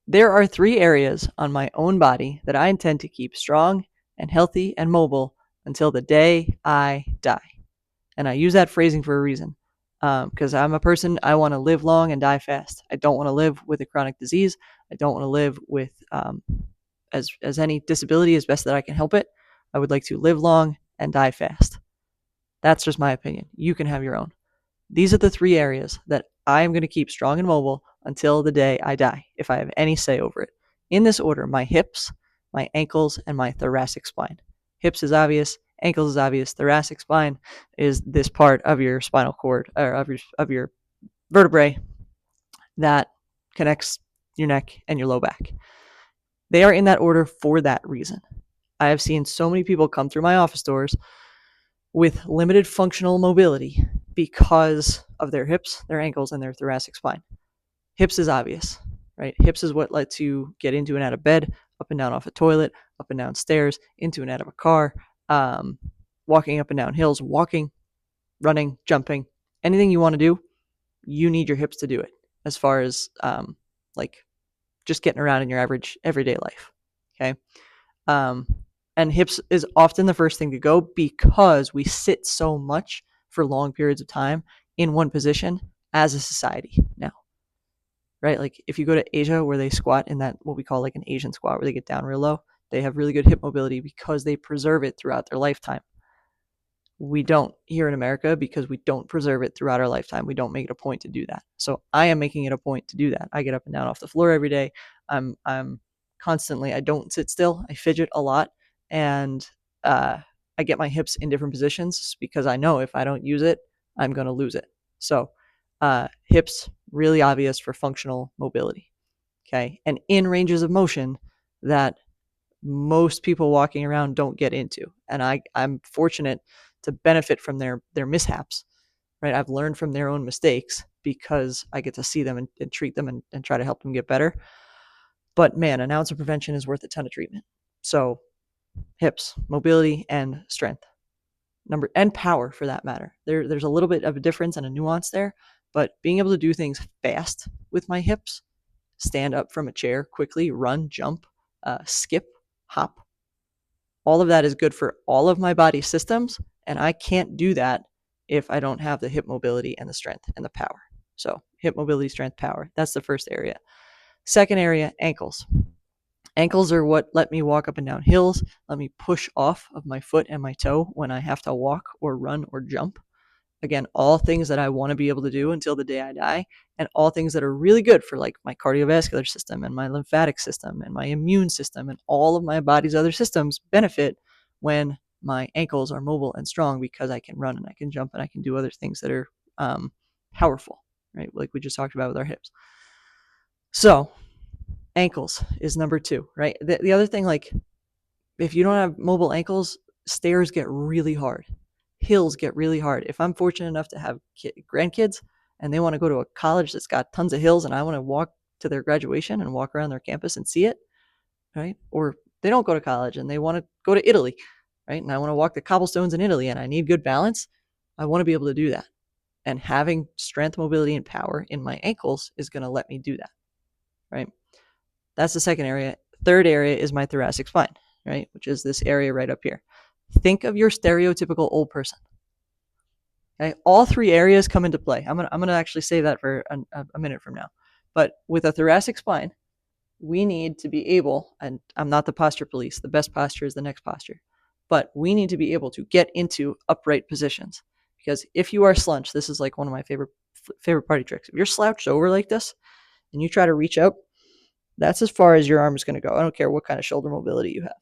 There are 3 areas on my own body that I intend to keep strong and healthy and mobile until the day I die. And I use that phrasing for a reason, because I'm a person, I want to live long and die fast. I don't want to live with a chronic disease. I don't want to live with as any disability as best that I can help it. I would like to live long and die fast. That's just my opinion. You can have your own. These are the 3 areas that I am going to keep strong and mobile until the day I die, if I have any say over it. In this order: my hips, my ankles, and my thoracic spine. Hips is obvious, ankles is obvious, thoracic spine is this part of your spinal cord, or of your vertebrae that connects your neck and your low back. They are in that order for that reason. I have seen so many people come through my office doors with limited functional mobility because of their hips, their ankles, and their thoracic spine. Hips is obvious, right? Hips is what lets you get into and out of bed, up and down off a toilet, up and down stairs, into and out of a car, walking up and down hills, walking, running, jumping, anything you want to do, you need your hips to do it, as far as like just getting around in your average everyday life. Okay. And hips is often the first thing to go because we sit so much for long periods of time in one position as a society now, right? Like if you go to Asia, where they squat in that, what we call like an Asian squat, where they get down real low, they have really good hip mobility because they preserve it throughout their lifetime. We don't here in America because we don't preserve it throughout our lifetime. We don't make it a point to do that. So I am making it a point to do that. I get up and down off the floor every day. I'm constantly, I don't sit still. I fidget a lot, and I get my hips in different positions because I know if I don't use it, I'm going to lose it. So hips, really obvious for functional mobility. Okay. And in ranges of motion that most people walking around don't get into. And I'm fortunate to benefit from their mishaps, right? I've learned from their own mistakes because I get to see them and treat them and try to help them get better. But man, an ounce of prevention is worth a ton of treatment. So hips, mobility, and strength. And power, for that matter. There's a little bit of a difference and a nuance there, but being able to do things fast with my hips, stand up from a chair quickly, run, jump, skip, hop, all of that is good for all of my body systems, and I can't do that if I don't have the hip mobility and the strength and the power. So hip mobility, strength, power. That's the first area. Second area, ankles. Ankles are what let me walk up and down hills, let me push off of my foot and my toe when I have to walk or run or jump. Again, all things that I want to be able to do until the day I die, and all things that are really good for like my cardiovascular system and my lymphatic system and my immune system, and all of my body's other systems benefit when my ankles are mobile and strong, because I can run and I can jump and I can do other things that are powerful, right? Like we just talked about with our hips. So ankles is number 2, right? The other thing, like if you don't have mobile ankles, stairs get really hard. Hills get really hard. If I'm fortunate enough to have grandkids and they want to go to a college that's got tons of hills and I want to walk to their graduation and walk around their campus and see it, right? Or they don't go to college and they want to go to Italy, right? And I want to walk the cobblestones in Italy and I need good balance. I want to be able to do that. And having strength, mobility, and power in my ankles is going to let me do that, right? That's the second area. Third area is my thoracic spine, right? Which is this area right up here. Think of your stereotypical old person. Okay, all 3 areas come into play. I'm gonna actually save that for a minute from now. But with a thoracic spine, we need to be able, and I'm not the posture police, the best posture is the next posture, but we need to be able to get into upright positions. Because if you are slunched, this is like one of my favorite party tricks. If you're slouched over like this and you try to reach out, that's as far as your arm is going to go. I don't care what kind of shoulder mobility you have,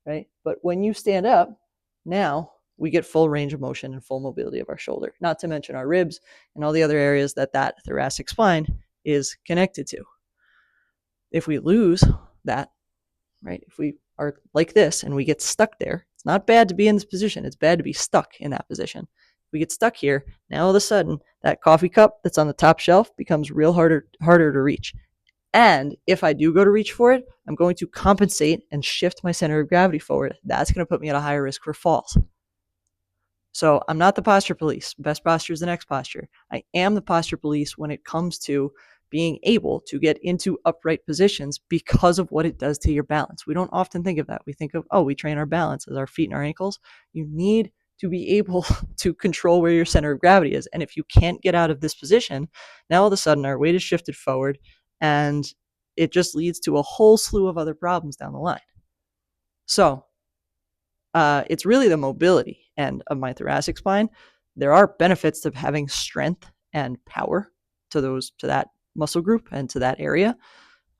right? But when you stand up, now we get full range of motion and full mobility of our shoulder, not to mention our ribs and all the other areas that thoracic spine is connected to. If we lose that, right, if we are like this and we get stuck there, it's not bad to be in this position. It's bad to be stuck in that position. If we get stuck here, now all of a sudden that coffee cup that's on the top shelf becomes real harder to reach. And if I do go to reach for it, I'm going to compensate and shift my center of gravity forward. That's going to put me at a higher risk for falls. So I'm not the posture police. Best posture is the next posture. I am the posture police when it comes to being able to get into upright positions because of what it does to your balance. We don't often think of that. We think of, oh, we train our balance as our feet and our ankles. You need to be able to control where your center of gravity is. And if you can't get out of this position, now all of a sudden our weight is shifted forward, and it just leads to a whole slew of other problems down the line. So it's really the mobility end of my thoracic spine. There are benefits to having strength and power to that muscle group and to that area.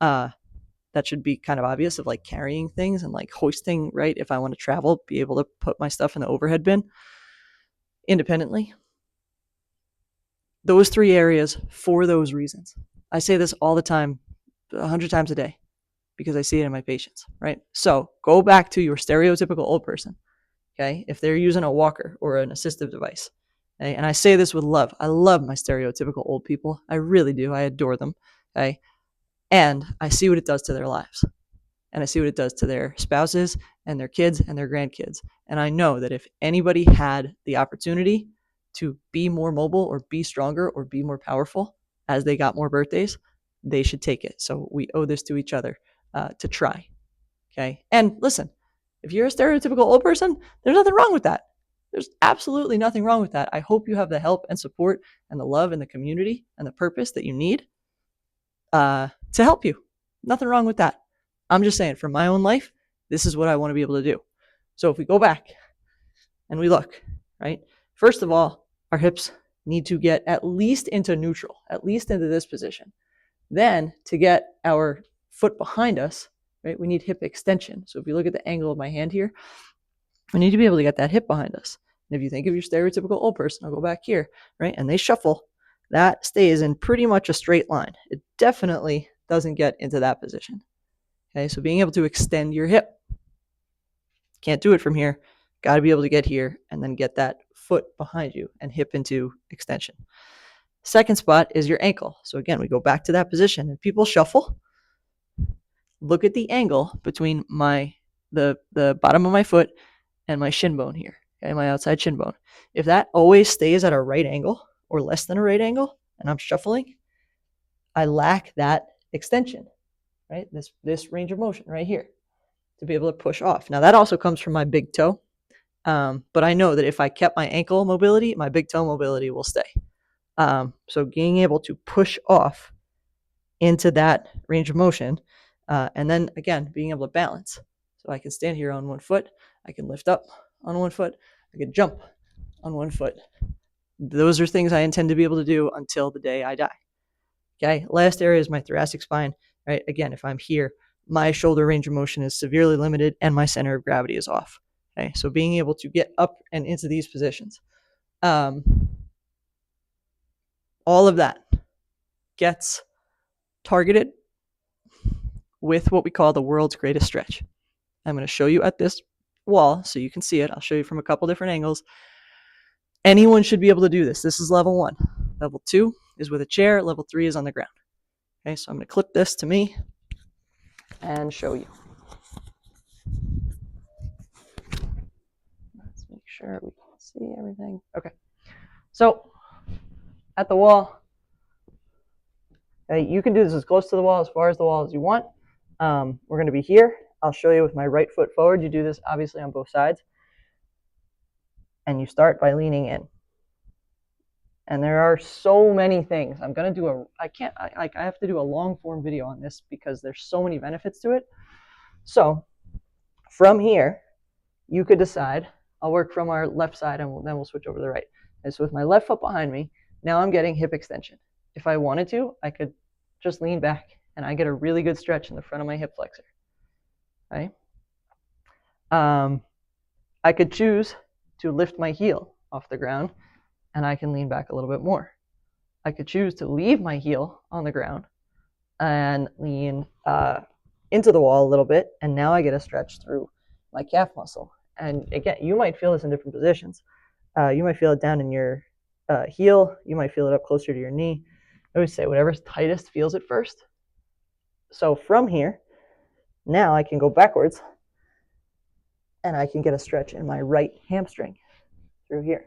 That should be kind of obvious, of like carrying things and like hoisting, right? If I want to travel, be able to put my stuff in the overhead bin independently. Those three areas for those reasons. I say this all the time, 100 times a day, because I see it in my patients, right? So go back to your stereotypical old person, okay? If they're using a walker or an assistive device, okay? And I say this with love. I love my stereotypical old people. I really do. I adore them, okay? And I see what it does to their lives. And I see what it does to their spouses and their kids and their grandkids. And I know that if anybody had the opportunity to be more mobile or be stronger or be more powerful as they got more birthdays, they should take it. So we owe this to each other to try. Okay. And listen, if you're a stereotypical old person, there's nothing wrong with that. There's absolutely nothing wrong with that. I hope you have the help and support and the love and the community and the purpose that you need to help you. Nothing wrong with that. I'm just saying, for my own life, this is what I want to be able to do. So if we go back and we look, right? First of all, our hips need to get at least into neutral, at least into this position. Then to get our foot behind us, right, we need hip extension. So if you look at the angle of my hand here, we need to be able to get that hip behind us. And if you think of your stereotypical old person, I'll go back here, right, and they shuffle, that stays in pretty much a straight line. It definitely doesn't get into that position. Okay, so being able to extend your hip. Can't do it from here. Got to be able to get here and then get that foot behind you and hip into extension. Second spot is your ankle. So again, we go back to that position and people shuffle. Look at the angle between the bottom of my foot and my shin bone here, okay, my outside shin bone. If that always stays at a right angle or less than a right angle and I'm shuffling, I lack that extension, right? This range of motion right here to be able to push off. Now that also comes from my big toe, but I know that if I kept my ankle mobility, my big toe mobility will stay. So being able to push off into that range of motion, and then again, being able to balance. So I can stand here on one foot, I can lift up on one foot, I can jump on one foot. Those are things I intend to be able to do until the day I die. Okay, last area is my thoracic spine, right? Again, if I'm here, my shoulder range of motion is severely limited and my center of gravity is off. Okay, so being able to get up and into these positions, all of that gets targeted with what we call the world's greatest stretch. I'm going to show you at this wall so you can see it. I'll show you from a couple different angles. Anyone should be able to do this. This is level 1. Level 2 is with a chair. Level 3 is on the ground. Okay, so I'm going to clip this to me and show you. Let's make sure we can see everything. Okay, so at the wall, you can do this as close to the wall, as far as the wall as you want. We're going to be here. I'll show you with my right foot forward. You do this obviously on both sides. And you start by leaning in. And there are so many things. I'm going to do I have to do a long form video on this because there's so many benefits to it. So from here, you could decide, I'll work from our left side and then we'll switch over to the right. And so with my left foot behind me, now I'm getting hip extension. If I wanted to, I could just lean back and I get a really good stretch in the front of my hip flexor. Okay? I could choose to lift my heel off the ground and I can lean back a little bit more. I could choose to leave my heel on the ground and lean into the wall a little bit, and now I get a stretch through my calf muscle. And again, you might feel this in different positions. You might feel it down in your heel. You might feel it up closer to your knee. I always say whatever's tightest feels it first. So from here, now I can go backwards and I can get a stretch in my right hamstring through here.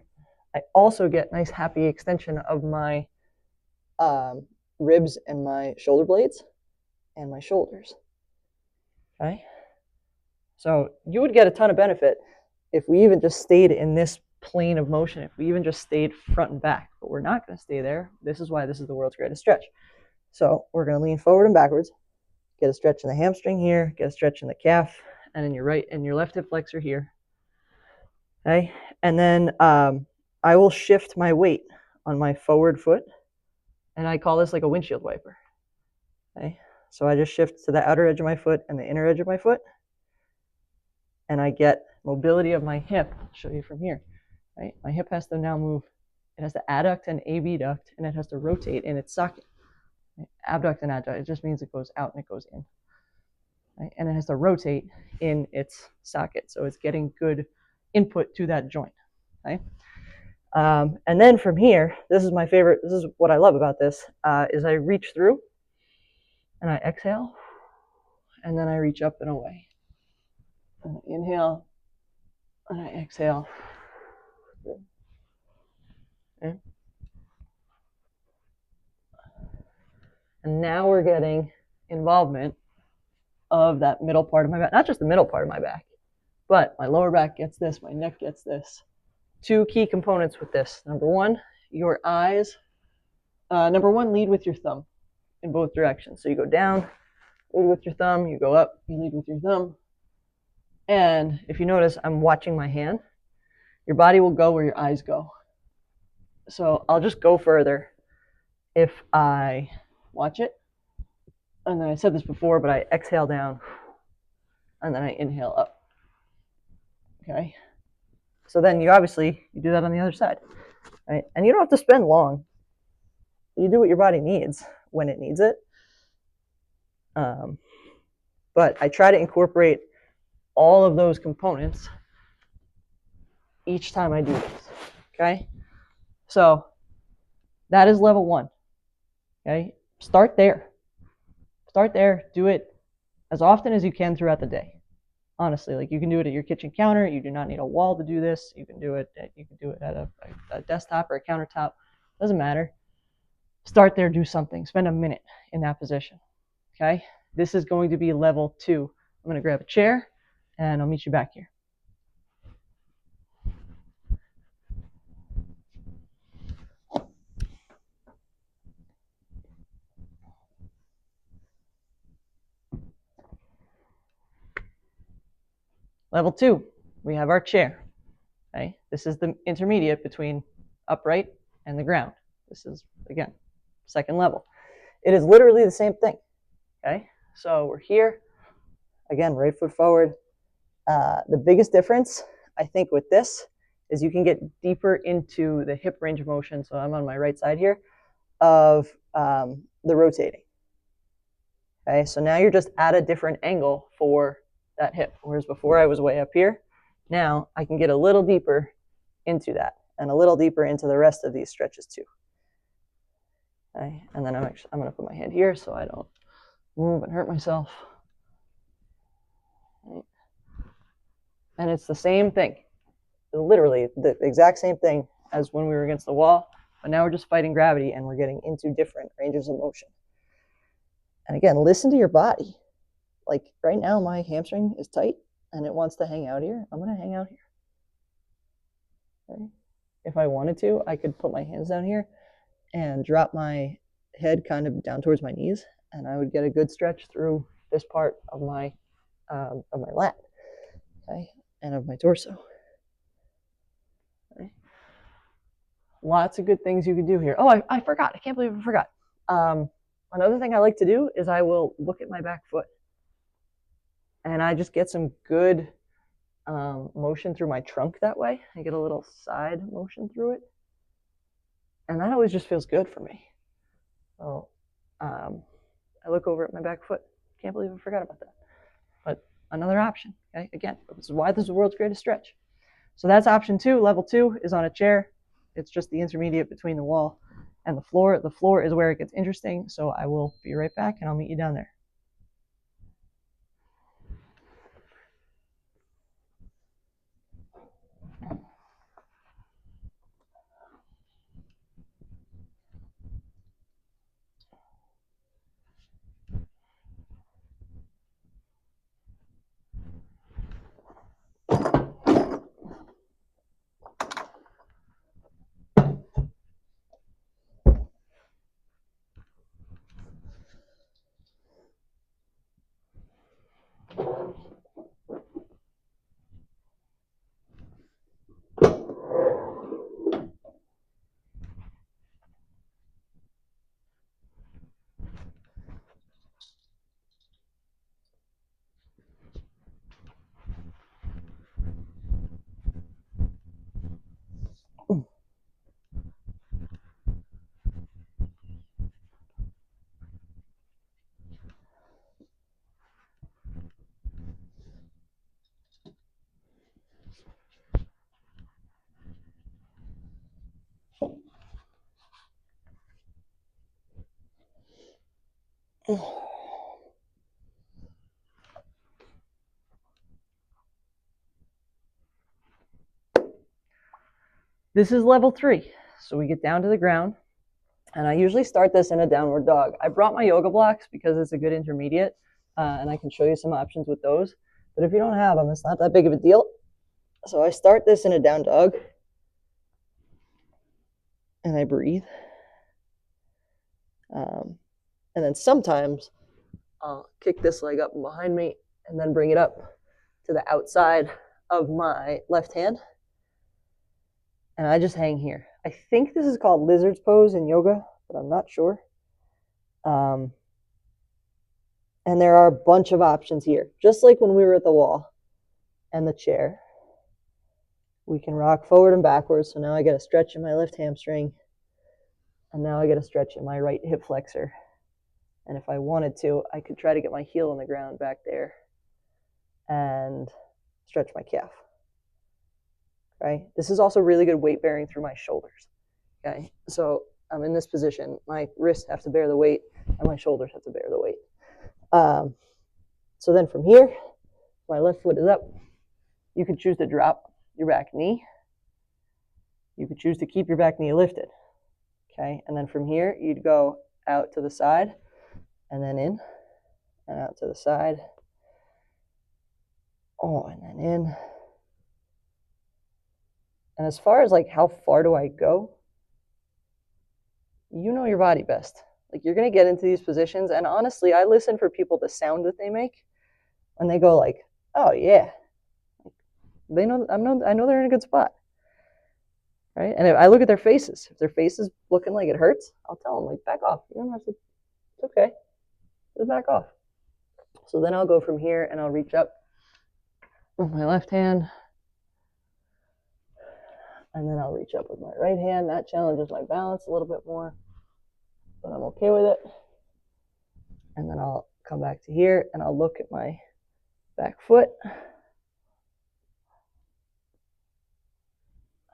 I also get nice happy extension of my ribs and my shoulder blades and my shoulders. Okay? So you would get a ton of benefit if we even just stayed in this plane of motion, if we even just stayed front and back, but we're not going to stay there. This is why this is the world's greatest stretch. So we're going to lean forward and backwards, get a stretch in the hamstring here, get a stretch in the calf, and in your right and your left hip flexor here. Okay, and then I will shift my weight on my forward foot, and I call this like a windshield wiper. Okay, so I just shift to the outer edge of my foot and the inner edge of my foot, and I get mobility of my hip. I'll show you from here. Right, my hip has to now move. It has to adduct and abduct, and it has to rotate in its socket. Right? Abduct and adduct, it just means it goes out and it goes in. Right? And it has to rotate in its socket, so it's getting good input to that joint. Okay? And then from here, this is my favorite, this is what I love about this, is I reach through, and I exhale, and then I reach up and away. And I inhale, and I exhale. Okay? And now we're getting involvement of that middle part of my back. Not just the middle part of my back, but my lower back gets this, my neck gets this. Two key components with this. Number one, your eyes. Number one, lead with your thumb in both directions. So you go down, lead with your thumb, you go up, you lead with your thumb. And if you notice, I'm watching my hand. Your body will go where your eyes go. So I'll just go further if I watch it. And then I said this before, but I exhale down, and then I inhale up. Okay? So then you do that on the other side. Right? And you don't have to spend long. You do what your body needs when it needs it. But I try to incorporate all of those components each time I do this. Okay? So that is level one. Okay? Start there. Start there. Do it as often as you can throughout the day. Honestly, like you can do it at your kitchen counter. You do not need a wall to do this. You can do it at a desktop or a countertop. Doesn't matter. Start there. Do something. Spend a minute in that position. Okay? This is going to be level 2. I'm going to grab a chair, and I'll meet you back here. Level 2, we have our chair. Okay? This is the intermediate between upright and the ground. This is, again, second level. It is literally the same thing. Okay? So we're here. Again, right foot forward. The biggest difference, I think, with this is you can get deeper into the hip range of motion. So I'm on my right side here of the rotating. Okay, so now you're just at a different angle for that hip. Whereas before I was way up here, now I can get a little deeper into that and a little deeper into the rest of these stretches too. Okay, and then I'm going to put my hand here so I don't move and hurt myself. Right. And it's the same thing, literally the exact same thing as when we were against the wall, but now we're just fighting gravity and we're getting into different ranges of motion. And again, listen to your body. Like right now, my hamstring is tight and it wants to hang out here. I'm going to hang out here. Okay. If I wanted to, I could put my hands down here and drop my head kind of down towards my knees, and I would get a good stretch through this part of my lat, okay, and of my torso. Okay. Lots of good things you can do here. Oh, I forgot. I can't believe I forgot. Another thing I like to do is I will look at my back foot, and I just get some good motion through my trunk that way. I get a little side motion through it, and that always just feels good for me. So I look over at my back foot. Can't believe I forgot about that. But another option, okay? Again, this is why this is the world's greatest stretch. So that's option 2. Level 2 is on a chair. It's just the intermediate between the wall and the floor. The floor is where it gets interesting, so I will be right back, and I'll meet you down there. This is level 3. So we get down to the ground, and I usually start this in a downward dog. I brought my yoga blocks because it's a good intermediate, and I can show you some options with those. But if you don't have them, it's not that big of a deal. So I start this in a down dog, and I breathe. And then sometimes I'll kick this leg up behind me and then bring it up to the outside of my left hand. And I just hang here. I think this is called lizard's pose in yoga, but I'm not sure. And there are a bunch of options here. Just like when we were at the wall and the chair, we can rock forward and backwards. So now I get a stretch in my left hamstring, and now I get a stretch in my right hip flexor. And if I wanted to, I could try to get my heel on the ground back there and stretch my calf. Okay. This is also really good weight bearing through my shoulders. Okay. So I'm in this position. My wrists have to bear the weight, and my shoulders have to bear the weight. So then from here, my left foot is up. You could choose to drop your back knee. You could choose to keep your back knee lifted. Okay. And then from here, you'd go out to the side, and then in, and out to the side. Oh, and then in. And as far as like how far do I go, you know your body best. Like, you're going to get into these positions, and honestly, I listen for people, the sound that they make, and they go like, oh yeah, they know, I know they're in a good spot, right? And if I look at their faces, if their face is looking like it hurts, I'll tell them like, back off. You don't have to. It's okay. Just back off. So then I'll go from here, and I'll reach up with my left hand, and then I'll reach up with my right hand. That challenges my balance a little bit more, but I'm okay with it. And then I'll come back to here, and I'll look at my back foot,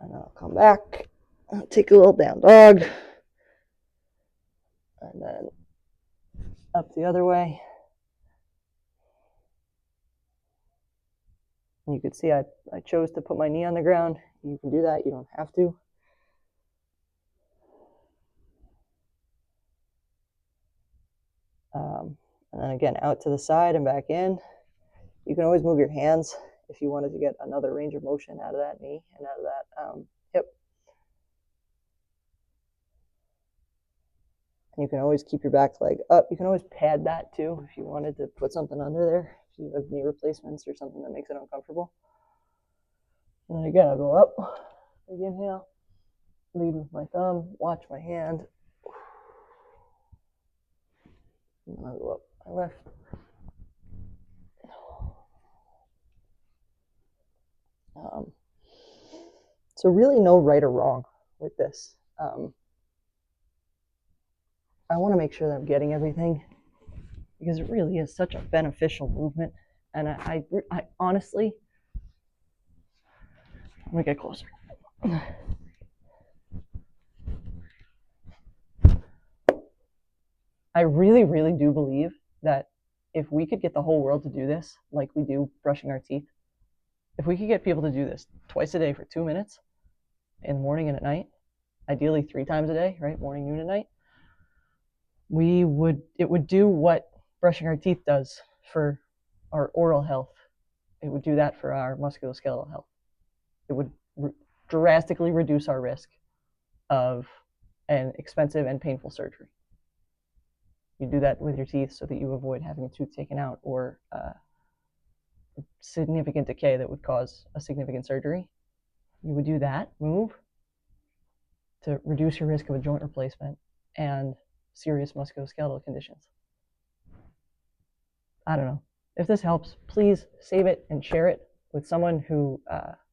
and I'll come back, I'll take a little down dog, and then up the other way. And you can see I chose to put my knee on the ground. You can do that, you don't have to. And then again, out to the side and back in. You can always move your hands if you wanted to get another range of motion out of that knee and out of that hip. And you can always keep your back leg up. You can always pad that too if you wanted to put something under there, if you have knee replacements or something that makes it uncomfortable. And then again, I'll go up, big inhale, lead with my thumb, watch my hand. And then I'll go up my left. So really no right or wrong with this. I want to make sure that I'm getting everything, because it really is such a beneficial movement. And I honestly, I'm going to get closer. I really, really do believe that if we could get the whole world to do this, like we do brushing our teeth, if we could get people to do this twice a day for 2 minutes, in the morning and at night, ideally 3 times a day, right? Morning, noon, and night, it would do what brushing our teeth does for our oral health. It would do that for our musculoskeletal health. It would drastically reduce our risk of an expensive and painful surgery. You do that with your teeth so that you avoid having a tooth taken out or significant decay that would cause a significant surgery. You would do that move to reduce your risk of a joint replacement and serious musculoskeletal conditions. I don't know. If this helps, please save it and share it with someone who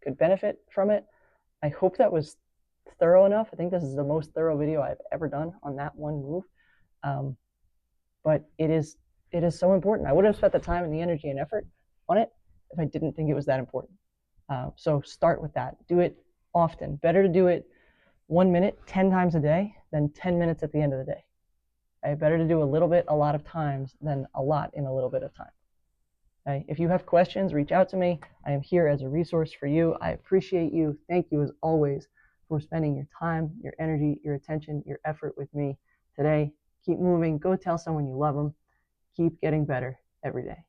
could benefit from it. I hope that was thorough enough. I think this is the most thorough video I've ever done on that one move. But it is so important. I wouldn't have spent the time and the energy and effort on it if I didn't think it was that important. So start with that. Do it often. Better to do it 1 minute 10 times a day than 10 minutes at the end of the day. Okay? Better to do a little bit a lot of times than a lot in a little bit of time. Okay? If you have questions, reach out to me. I am here as a resource for you. I appreciate you. Thank you as always for spending your time, your energy, your attention, your effort with me today. Keep moving. Go tell someone you love them. Keep getting better every day.